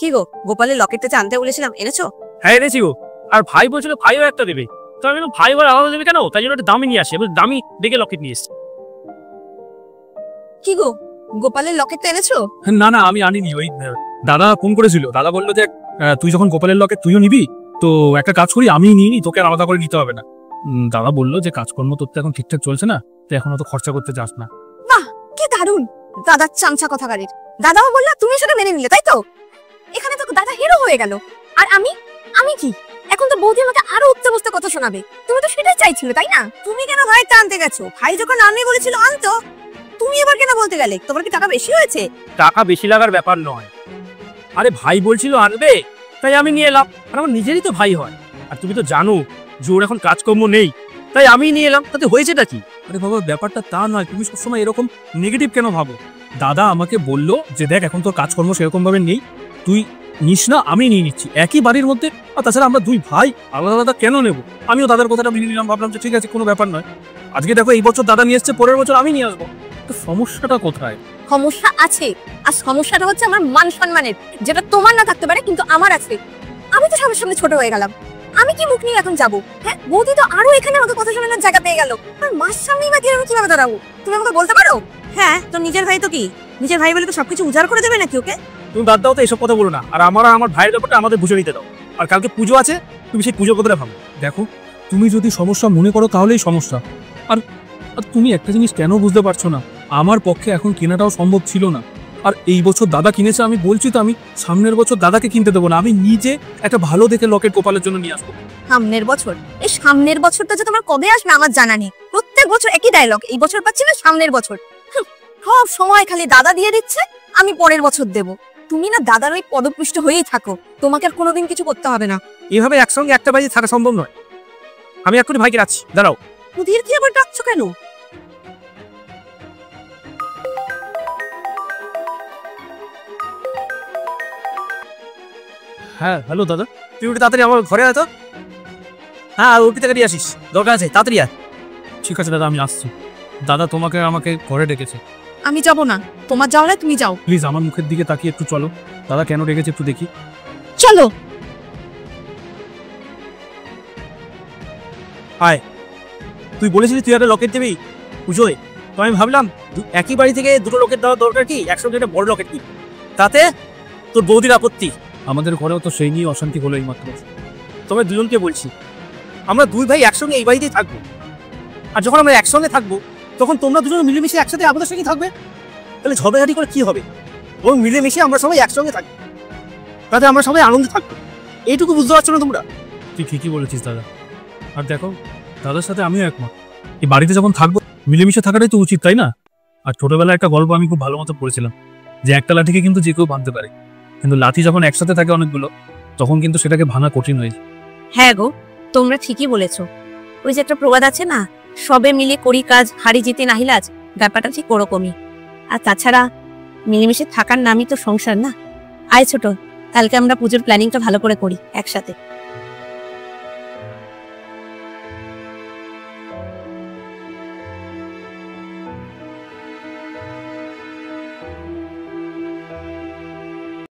কি গো, গোপালের লকেটটা আনতে বলেছিলাম, এনেছো? হ্যাঁ এনেছি গো। আর ভাই বলছিল ভাইও একটা দেবে, তো আমি ভাই আবার আলাদা দেবে কেন, তাই জন্য একটা দামি নিয়ে আসি। এবার দামি দেখে লকেট নিয়ে এসছি। কি গো, গোপালের লকেটটা এনেছো? না না, আমি আনিনি। ওই দাদা ফোন করেছিল, দাদা বললো যে তুই যখন গোপালের লকেট তুইও নিবি, তো একটা কাজ করি, আমি নিয়ে নি, তোকে আর আলাদা করে নিতে হবে না। দাদা বললো যে কাজকর্ম তোর তো এখন ঠিকঠাক চলছে না, তো এখন অত খরচা করতে যাস না। বাহ, কি দারুণ! দাদার চামচা কথাকারের। দাদাও বললো, তুমি সেটা মেনে নিলে, তাই তো? এখানে তো দাদা হিরো হয়ে গেল। আর আমি আমি কি এখন তো বৌদি আমাকে আরো উঠতে বসতে কথা শোনাবে। তুমি তো সেটাই চাইছিলে, তাই না? তুমি কেন ভাইটা আনতে গেছো? ভাই যখন আনবে বলেছিল আনতো, তুমি এবার কেন বলতে গেলে? তোমার কি টাকা বেশি হয়েছে? টাকা বেশি লাগার ব্যাপার নয়। আরে ভাই বলছিল আনবে, তাই আমি নিয়ে এলাম। আর আমার নিজেরই তো ভাই হয়। আর তুমি তো জানো যে ওর এখন কাজকর্ম নেই, তাই আমি নিয়ে এলাম। তাতে হয়েছেটা কি? আরে বাবা, ব্যাপারটা তা নয়, তুমি সবসময় এরকম নেগেটিভ কেন ভাবো? দাদা আমাকে বললো যে দেখ এখন তোর কাজকর্ম সেরকম ভাবে নেই, তুই নিস না, আমি নিয়ে নিচ্ছি একই বাড়ির মধ্যে। আর তাছাড়া আমরা দুই ভাই, আলাদা আলাদা কেন নেবো? আমিও দাদার কথাটা মেনে নিলাম, ভাবলাম যে ঠিক আছে, কোনো ব্যাপার নয়। আজকে দেখো এই বছর দাদা নিয়ে এসছে, পরের বছর আমি নিয়ে আসবো। তো সমস্যাটা কোথায়? সমস্যা আছে, আর সমস্যাটা হচ্ছে আমার মান সম্মানের, যেটা তোমার না থাকতে পারে কিন্তু আমার আছে। আমি তো সবার সামনে ছোট হয়ে গেলাম, আমি কি মুখ নিয়ে এখন যাবো? হ্যাঁ, বৌদি তো আরো এখানে আমাকে কথা শোনানোর জায়গা পেয়ে গেল। আর মার সামনেই বা কিভাবে দাঁড়াবো? তুমি আমাকে বলতে পারো? হ্যাঁ, তো নিজের ভাই তো কি, নিজের ভাই বলে তো সবকিছু উজাড় করে দেবে নাকি ওকে? তুমি বাদ দাও তো, এসব কথা বলো না। আর আমার ভাইয়ের ব্যাপারটা আমাদের বুঝে নিতে দাও। আর কালকে পুজো আছে, তুমি সেই পুজোর কথাটা ভাবো। দেখো, তুমি যদি সমস্যা মনে করো তাহলেই সমস্যা। আর তুমি একটা জিনিস কেন বুঝতে পারছো না, আমার পক্ষে এখন কেনাটাও সম্ভব ছিল না। আর এই বছর দাদা কিনেছে, আমি বলছি তো আমি সামনের বছর দাদাকে কিনতে দেবো না, আমি নিজে একটা ভালো দেখে লকেট গোপালের জন্য নিয়ে আসবো। সামনের বছর? এই সামনের বছরটা যে তোমার কবে আসবে আমার জানা নেই। প্রত্যেক বছর একই ডায়লগ, এই বছর পাচ্ছি না, সামনের বছর। সব সময় খালি দাদা দিয়ে দিচ্ছে, আমি পরের বছর দেব। তুমি না দাদার ওই পদপৃষ্ট হয়েই থাকো, তোমাকে আর কোনোদিন কিছু করতে হবে না। এভাবে একসঙ্গে একটা বাড়িতে থাকা সম্ভব নয়। আমি এক্ষুনি ভাইকে রাখছি, দাঁড়াও। মুদির কি আবার ডাকছো কেন? হ্যাঁ হ্যালো দাদা। তুই একটু তাড়াতাড়ি আমার ঘরে আয় তো। হ্যাঁ, ওটি থেকে নিয়ে আসিস, দরকার আছে, তাড়াতাড়ি আয়। ঠিক আছে দাদা, আমি আসছি। দাদা তোমাকে আমাকে ঘরে ডেকেছে। আমি যাব না, তোমার যাওয়ালে তুমি যাও। প্লিজ আমার মুখের দিকে তাকিয়ে একটু চলো, দাদা কেন ডেকেছে একটু দেখি। চলো। আয়। তুই বলেছিলি তুই একটা লকেট দিবি পুজোয়, তো আমি ভাবলাম একই বাড়ি থেকে দুটো লকেট দেওয়ার দরকার কি, একসঙ্গে একটা বড় লকেট কি, তাতে তোর বৌদির আপত্তি। আমাদের ঘরেও তো সেই নিয়ে অশান্তি হলো এই মাত্র। তোমার দুজনকে বলছি, আমরা দুই ভাই একসঙ্গে এই বাড়িতেই থাকবো। আর যখন আমরা একসঙ্গে থাকবো, তখন তোমরা দুজন মিলেমিশে একসাথে আমাদের সঙ্গে থাকবে। তাহলে ঝগড়াঝাটি করে কি হবে? এবং মিলেমিশে আমরা সবাই একসঙ্গে থাকবো, তাতে আমরা সবাই আনন্দে থাকবো। এইটুকু বুঝতে পারছো না তোমরা? তুই ঠিকই বলেছিস দাদা। আর দেখো, দাদার সাথে আমিও একমত, এই বাড়িতে যখন থাকবো মিলেমিশে থাকাটাই তো উচিত, তাই না? আর ছোটবেলায় একটা গল্প আমি খুব ভালো মতো পড়েছিলাম, যে একটা লাঠিকে কিন্তু যে কেউ ভাঙতে পারে, কিন্তু লাঠি যখন একসাথে থাকে অনেকগুলো, তখন কিন্তু সেটাকে ভাঙা কঠিন হয়ে যায়। হ্যাঁ গো, তোমরা ঠিকই বলেছো। ওই যে একটা প্রবাদ আছে না, সবে মিলে করি কাজ, হারি জিতে নাহিলাজ, ব্যাপারটা ঠিক ওরকমই। আর তাছাড়া মিলেমিশে থাকার নামই তো সংসার, না? আয় ছোট, কালকে আমরা পুজোর প্ল্যানিংটা ভালো করে করি একসাথে।